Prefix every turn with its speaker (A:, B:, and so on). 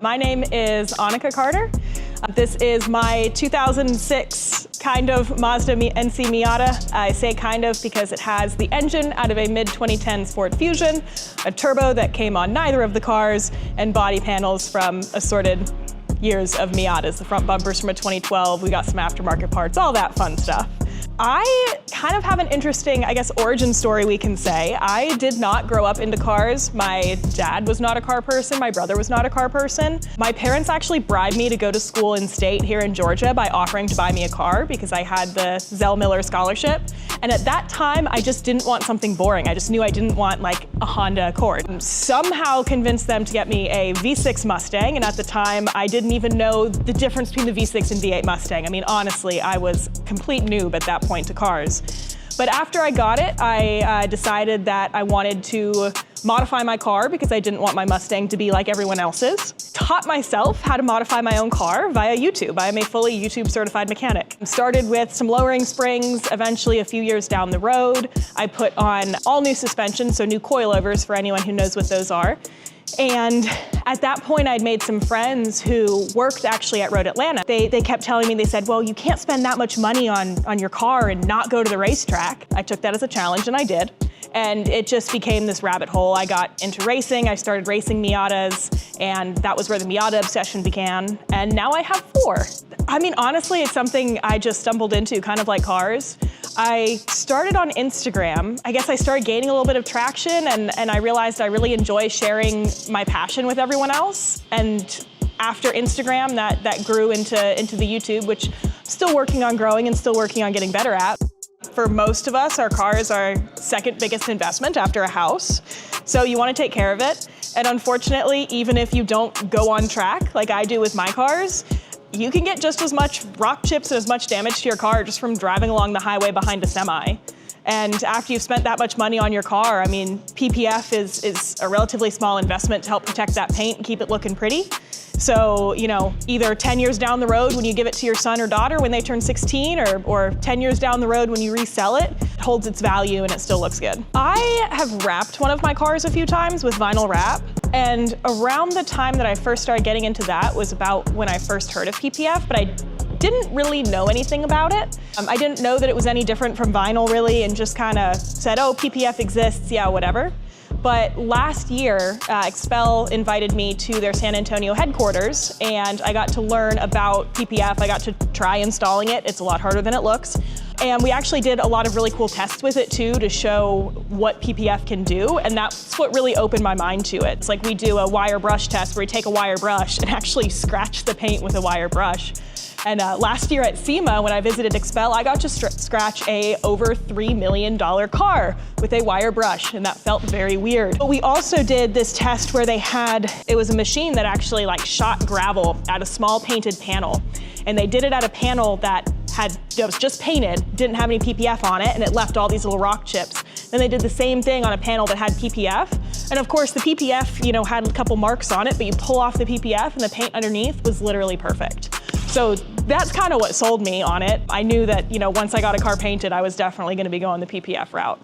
A: My name is Annika Carter. This is my 2006 kind of Mazda NC Miata. I say kind of because it has the engine out of a mid-2010s Ford Fusion, a turbo that came on neither of the cars, and body panels from assorted years of Miatas. The front bumper's from a 2012, we got some aftermarket parts, all that fun stuff. I kind of have an interesting, I guess, origin story we can say. I did not grow up into cars. My dad was not a car person. My brother was not a car person. My parents actually bribed me to go to school in state here in Georgia by offering to buy me a car because I had the Zell Miller scholarship. And at that time, I just didn't want something boring. I just knew I didn't want like a Honda Accord. Somehow convinced them to get me a V6 Mustang. And at the time, I didn't even know the difference between the V6 and V8 Mustang. I mean, honestly, I was complete noob at that point to cars. But after I got it, I decided that I wanted to modify my car because I didn't want my Mustang to be like everyone else's. Taught myself how to modify my own car via YouTube. I am a fully YouTube certified mechanic. Started with some lowering springs. Eventually, a few years down the road, I put on all new suspension, so new coilovers for anyone who knows what those are. And at that point, I'd made some friends who worked actually at Road Atlanta. They kept telling me, they said, well, you can't spend that much money on your car and not go to the racetrack. I took that as a challenge, and I did. And it just became this rabbit hole. I got into racing, I started racing Miatas, and that was where the Miata obsession began. And now I have 4. I mean, honestly, it's something I just stumbled into, kind of like cars. I started on Instagram. I guess I started gaining a little bit of traction, and I realized I really enjoy sharing my passion with everyone else. And after Instagram, that grew into the YouTube, which I'm still working on growing and still working on getting better at. For most of us, our car is our second biggest investment after a house. So you want to take care of it. And unfortunately, even if you don't go on track like I do with my cars, you can get just as much rock chips and as much damage to your car just from driving along the highway behind a semi. And after you've spent that much money on your car, I mean, PPF is a relatively small investment to help protect that paint and keep it looking pretty. So, you know, either 10 years down the road when you give it to your son or daughter when they turn 16, or 10 years down the road when you resell it, it holds its value and it still looks good. I have wrapped one of my cars a few times with vinyl wrap. And around the time that I first started getting into that was about when I first heard of PPF, but I didn't really know anything about it. I didn't know that it was any different from vinyl really, and just kind of said, oh, PPF exists, yeah, whatever. But last year, Xpel invited me to their San Antonio headquarters, and I got to learn about PPF. I got to try installing it. It's a lot harder than it looks. And we actually did a lot of really cool tests with it too to show what PPF can do, and that's what really opened my mind to it. It's like we do a wire brush test where we take a wire brush and actually scratch the paint with a wire brush. And last year at SEMA, when I visited Xpel, I got to scratch a over $3 million car with a wire brush, and that felt very weird. But we also did this test where it was a machine that actually like shot gravel at a small painted panel. And they did it at a panel that was just painted, didn't have any PPF on it, and it left all these little rock chips. Then they did the same thing on a panel that had PPF. And of course the PPF, you know, had a couple marks on it, but you pull off the PPF and the paint underneath was literally perfect. So that's kind of what sold me on it. I knew that, you know, once I got a car painted, I was definitely going to be going the PPF route.